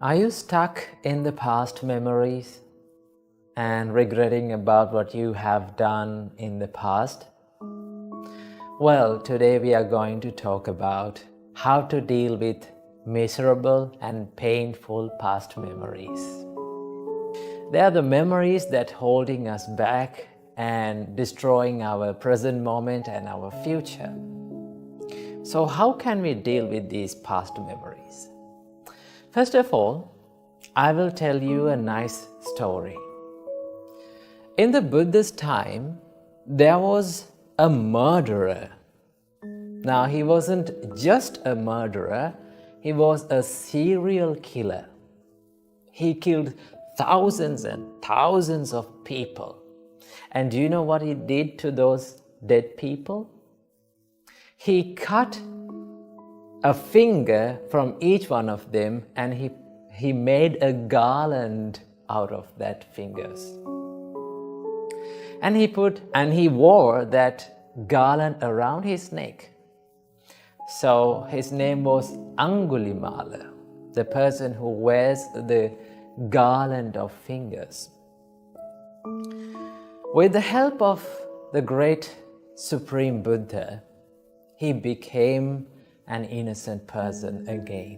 Are you stuck in the past memories and regretting about what you have done in the past? Well, today we are going to talk about how to deal with miserable and painful past memories. They are the memories that holding us back and destroying our present moment and our future. So how can we deal with these past memories? First of all, I will tell you a nice story. In the Buddha's time, there was a murderer. Now, he wasn't just a murderer, he was a serial killer. He killed thousands and thousands of people. And do you know what he did to those dead people? He cut a finger from each one of them and he made a garland out of that fingers. And he wore that garland around his neck. So his name was Angulimala, the person who wears the garland of fingers. With the help of the great Supreme Buddha, he became an innocent person again.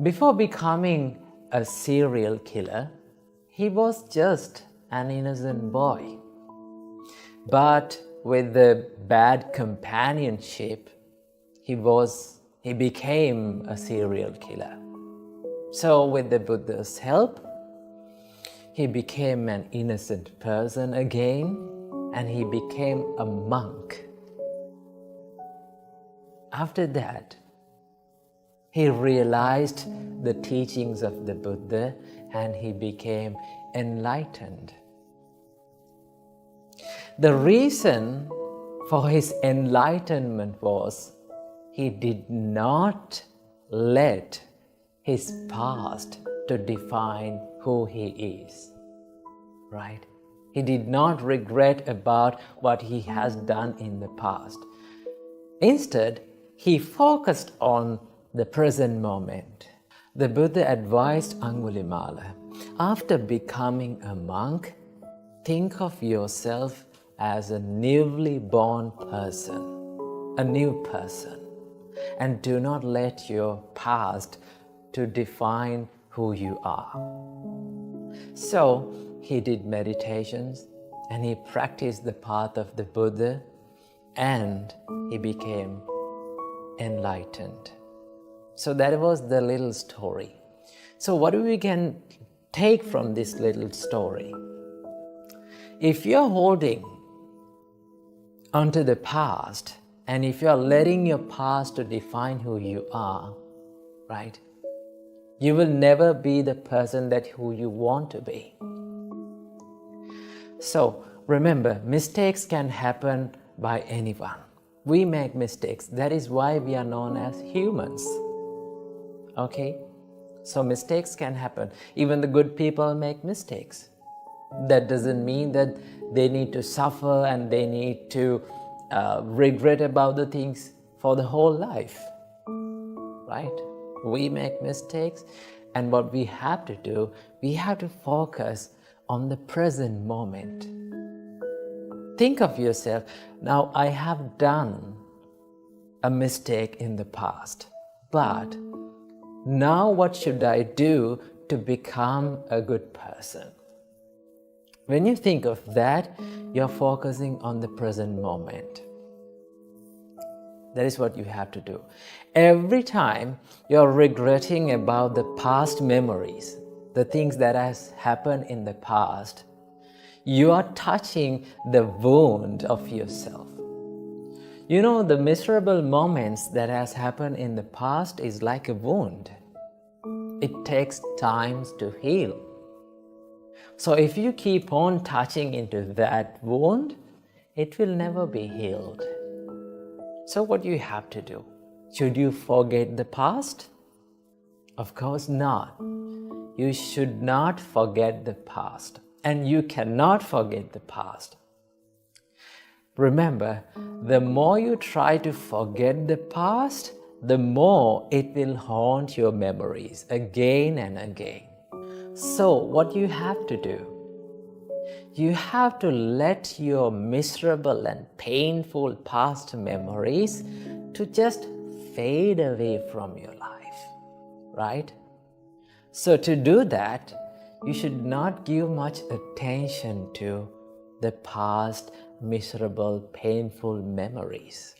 Before becoming a serial killer, he was just an innocent boy. But with the bad companionship, he became a serial killer. So with the Buddha's help, he became an innocent person again, and he became a monk. After that, he realized the teachings of the Buddha and he became enlightened. The reason for his enlightenment was he did not let his past to define who he is, right? He did not regret about what he has done in the past. Instead, he focused on the present moment. The Buddha advised Angulimala, after becoming a monk, think of yourself as a newly born person, a new person, and do not let your past to define who you are. So he did meditations and he practiced the path of the Buddha and he became enlightened. So that was the little story. So what we can take from this little story? If you're holding onto the past and if you're letting your past to define who you are, right? You will never be the person who you want to be. So remember, mistakes can happen by anyone. We make mistakes. That is why we are known as humans. Okay? So mistakes can happen. Even the good people make mistakes. That doesn't mean that they need to suffer and they need to regret about the things for the whole life. Right? We make mistakes, and what we have to do, we have to focus on the present moment. Think of yourself, now I have done a mistake in the past, but now what should I do to become a good person? When you think of that, you're focusing on the present moment. That is what you have to do. Every time you're regretting about the past memories, the things that has happened in the past, you are touching the wound of yourself. You know, the miserable moments that has happened in the past is like a wound. It takes time to heal. So if you keep on touching into that wound, it will never be healed. So what do you have to do? Should you forget the past? Of course not. You should not forget the past. And you cannot forget the past. Remember, the more you try to forget the past, the more it will haunt your memories again and again. So what you have to do, you have to let your miserable and painful past memories to just fade away from your life, right? So to do that, you should not give much attention to the past miserable, painful memories,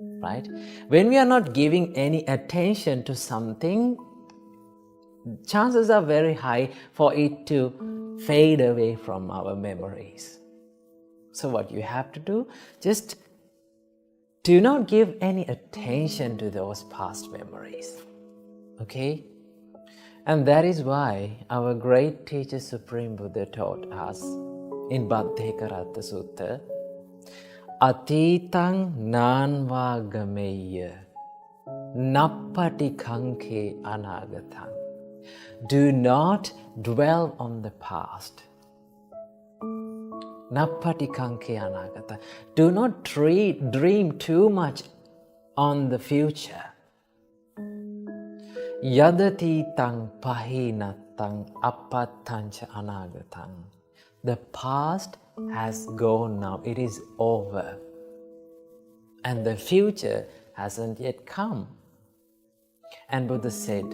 right? When we are not giving any attention to something, chances are very high for it to fade away from our memories. So what you have to do, just do not give any attention to those past memories, okay? And that is why our great teacher Supreme Buddha taught us in Bhaddekaratta Sutta, Atitang nanva gameya nappati kanke anagatang. Do not dwell on the past. Nappati kanke anagata. Do not dream too much on the future. Yadati tang pahinatang apattancha anagatang. The past has gone now, it is over. And the future hasn't yet come. And Buddha said,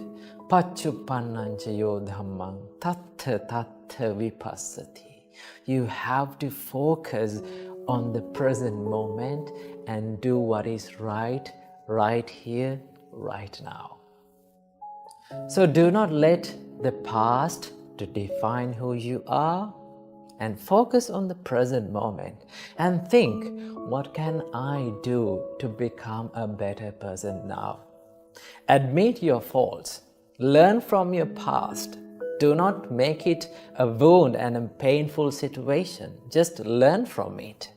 Pachupannancha yo dhammang tattha tattha vipassati. You have to focus on the present moment and do what is right, right here, right now. So do not let the past to define who you are, and focus on the present moment and think, what can I do to become a better person now? Admit your faults. Learn from your past. Do not make it a wound and a painful situation. Just learn from it,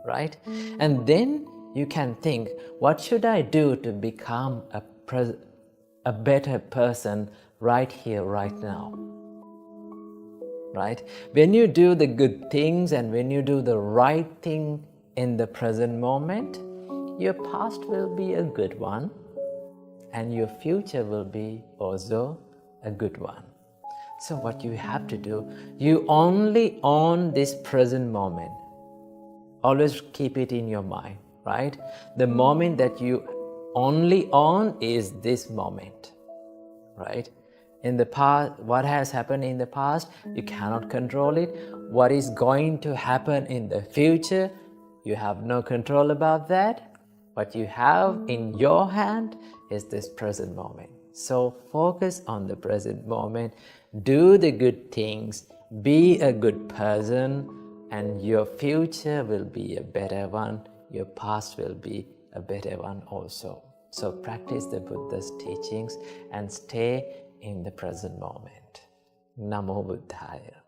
right? And then you can think, what should I do to become a better person right here, right now? Right? When you do the good things and when you do the right thing in the present moment, your past will be a good one and your future will be also a good one. So what you have to do, you only own this present moment. Always keep it in your mind, right? The moment that you only own is this moment, right? In the past, what has happened in the past, you cannot control it. What is going to happen in the future, you have no control about that. What you have in your hand is this present moment. So focus on the present moment, do the good things, be a good person, and your future will be a better one, your past will be a better one also. So practice the Buddha's teachings and stay in the present moment. Namo Buddhaya.